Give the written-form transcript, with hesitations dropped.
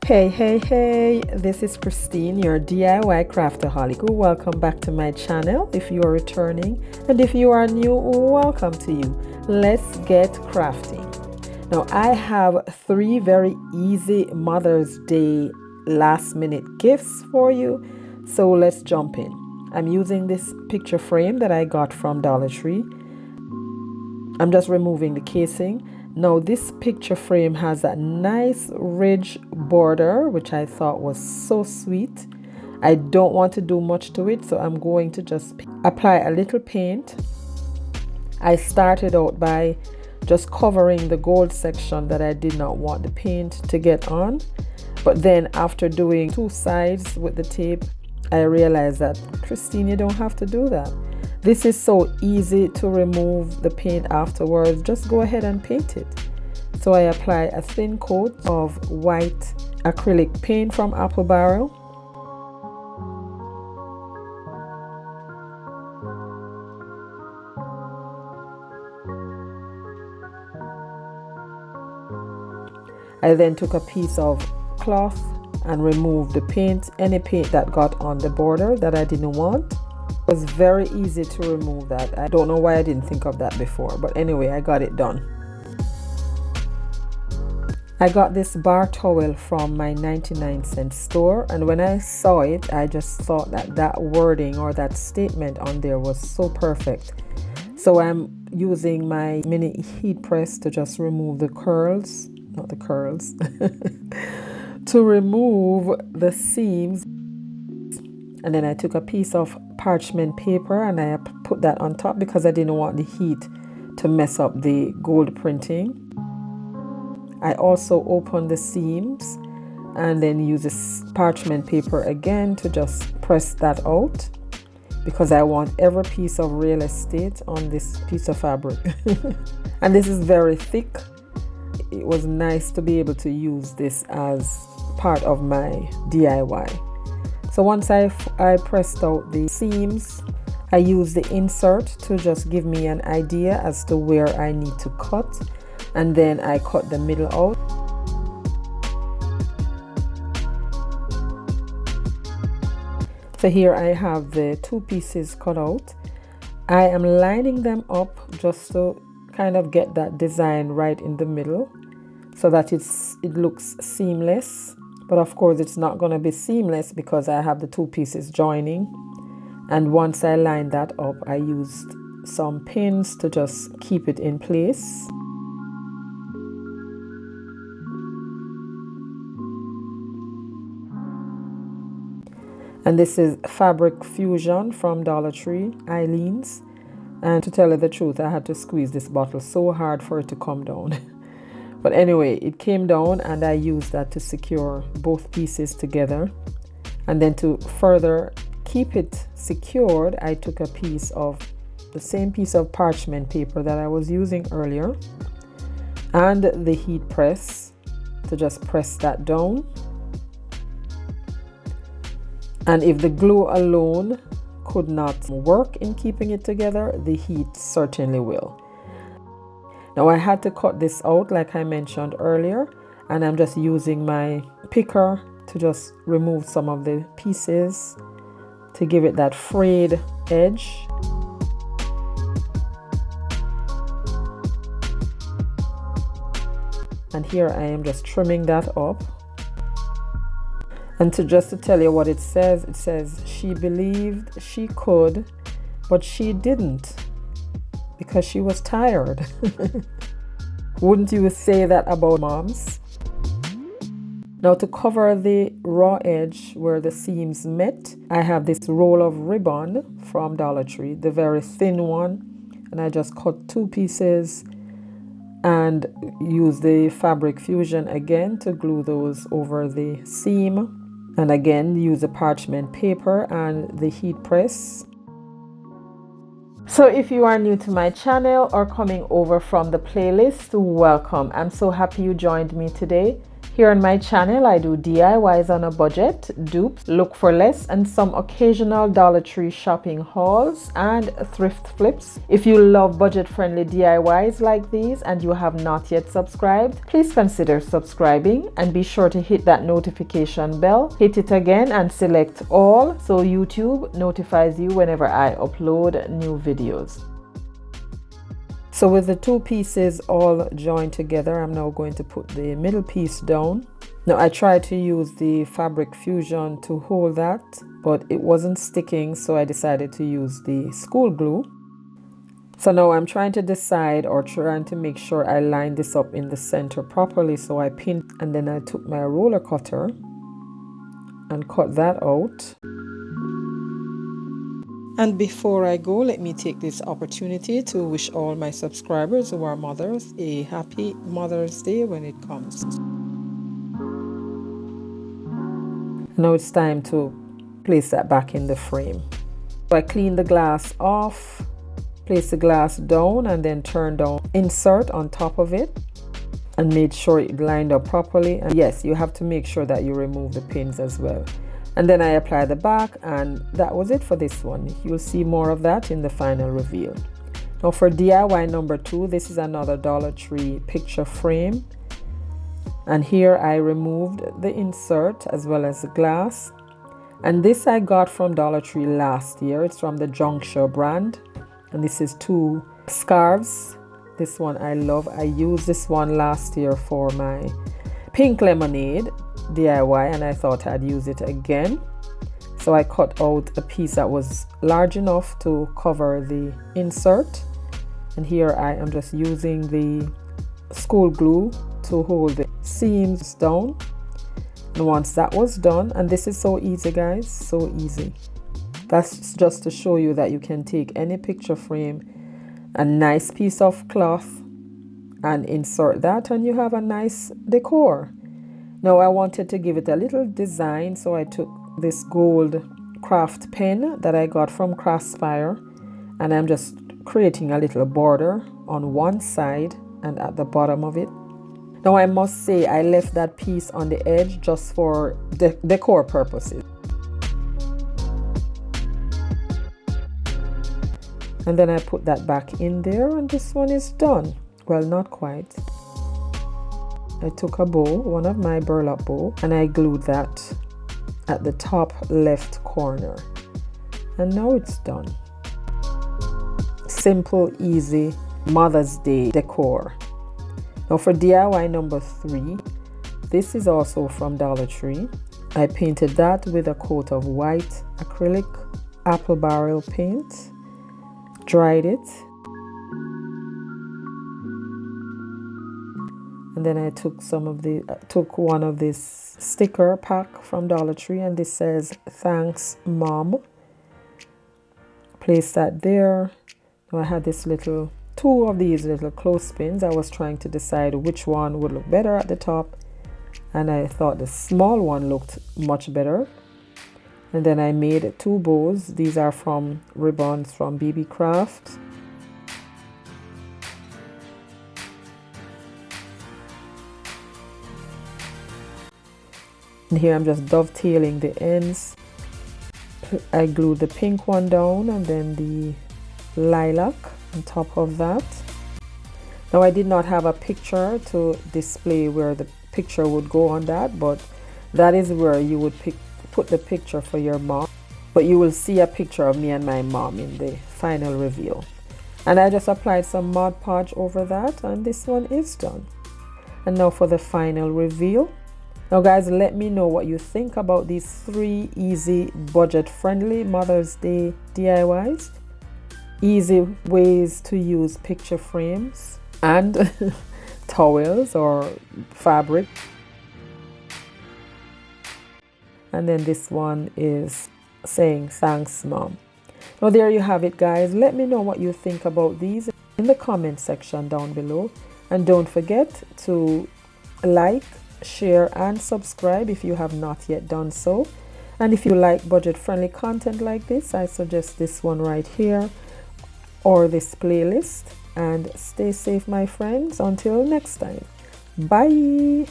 Hey, this is Christine, your DIY craftaholic. Welcome back to my channel if you are returning, and if you are new, welcome to you. Let's get crafting. Now, I have 3 very easy Mother's Day last minute gifts for you, so let's jump in. I'm using this picture frame that I got from Dollar Tree. I'm just removing the casing. Now this picture frame has a nice ridge border, which I thought was so sweet. I don't want to do much to it, so I'm going to just apply a little paint. I started out by just covering the gold section that I did not want the paint to get on. But then after doing 2 sides with the tape, I realized that, Christine, you don't have to do that. This is so easy to remove the paint afterwards. Just go ahead and paint it. So I apply a thin coat of white acrylic paint from Apple Barrel. I then took a piece of cloth and removed the paint, any paint that got on the border that I didn't want. It was very easy to remove that. I don't know why I didn't think of that before, but anyway, I got it done. I got this bar towel from my 99-cent store, and when I saw it, I just thought that that wording or that statement on there was so perfect. So I'm using my mini heat press to just remove the curls, not the curls, to remove the seams. And then I took a piece of parchment paper and I put that on top because I didn't want the heat to mess up the gold printing. I also opened the seams and then use this parchment paper again to just press that out because I want every piece of real estate on this piece of fabric. And this is very thick. It was nice to be able to use this as part of my DIY. So once I pressed out the seams, I used the insert to just give me an idea as to where I need to cut, and then I cut the middle out. So here I have the 2 pieces cut out. I am lining them up just to kind of get that design right in the middle so that it looks seamless. But of course it's not going to be seamless because I have the 2 pieces joining. And once I lined that up, I used some pins to just keep it in place. And this is Fabric Fusion from Dollar Tree, Eileen's. And to tell you the truth, I had to squeeze this bottle so hard for it to come down. But anyway, it came down and I used that to secure both pieces together. And then to further keep it secured, I took a piece of the same piece of parchment paper that I was using earlier and the heat press to just press that down. And if the glue alone could not work in keeping it together, the heat certainly will. Now I had to cut this out like I mentioned earlier, and I'm just using my picker to just remove some of the pieces to give it that frayed edge. And here I am just trimming that up. And just to tell you what it says, she believed she could, but she didn't, because she was tired. Wouldn't you say that about moms? Now to cover the raw edge where the seams met, I have this roll of ribbon from Dollar Tree, the very thin one, and I just cut 2 pieces and use the Fabric Fusion again to glue those over the seam, and again use the parchment paper and the heat press. So if you are new to my channel or coming over from the playlist, welcome. I'm so happy you joined me today. Here on my channel, I do DIYs on a budget, dupes, look for less, and some occasional Dollar Tree shopping hauls and thrift flips. If you love budget-friendly DIYs like these and you have not yet subscribed, please consider subscribing and be sure to hit that notification bell. Hit it again and select all so YouTube notifies you whenever I upload new videos. So with the two pieces all joined together, I'm now going to put the middle piece down. Now I tried to use the Fabric Fusion to hold that, but it wasn't sticking, so I decided to use the school glue. So now I'm trying to decide or trying to make sure I line this up in the center properly. So I pinned and then I took my roller cutter and cut that out. And before I go, let me take this opportunity to wish all my subscribers who are mothers a happy Mother's Day when it comes. Now it's time to place that back in the frame. So I clean the glass off, place the glass down, and then turn down insert on top of it and made sure it lined up properly. And yes, you have to make sure that you remove the pins as well. And then I apply the back, and that was it for this one. You'll see more of that in the final reveal. Now for DIY number 2, this is another Dollar Tree picture frame. And here I removed the insert as well as the glass. And this I got from Dollar Tree last year. It's from the Juncture brand. And this is 2 scarves. This one I love. I used this one last year for my pink lemonade DIY, and I thought I'd use it again. So I cut out a piece that was large enough to cover the insert, and here I am just using the school glue to hold the seams down. And once that was done, and this is so easy guys, so easy. That's just to show you that you can take any picture frame, a nice piece of cloth, and insert that, and you have a nice decor. Now I wanted to give it a little design, so I took this gold craft pen that I got from Craftspire, and I'm just creating a little border on one side and at the bottom of it. Now I must say I left that piece on the edge just for decor purposes. And then I put that back in there, and this one is done. Well, not quite. I took a bow, one of my burlap bow, and I glued that at the top left corner. And now it's done. Simple, easy Mother's Day decor. Now for DIY number 3, this is also from Dollar Tree. I painted that with a coat of white acrylic apple barrel paint, dried it, and then I took one of this sticker pack from Dollar Tree, and this says "Thanks Mom." Place that there. Now I had this two of these little clothespins. I was trying to decide which one would look better at the top, and I thought the small one looked much better. And then I made 2 bows. These are from ribbons from BB Craft. And here I'm just dovetailing the ends. I glued the pink one down and then the lilac on top of that. Now I did not have a picture to display where the picture would go on that, but that is where you would put the picture for your mom. But you will see a picture of me and my mom in the final reveal. And I just applied some Mod Podge over that, and this one is done. And now for the final reveal. Now guys, let me know what you think about these 3 easy, budget-friendly Mother's Day DIYs. Easy ways to use picture frames and towels or fabric. And then this one is saying "Thanks Mom." Now there you have it guys. Let me know what you think about these in the comment section down below. And don't forget to like, share and subscribe if you have not yet done so. And if you like budget-friendly content like this, I suggest this one right here or this playlist. And stay safe, my friends. Until next time. Bye.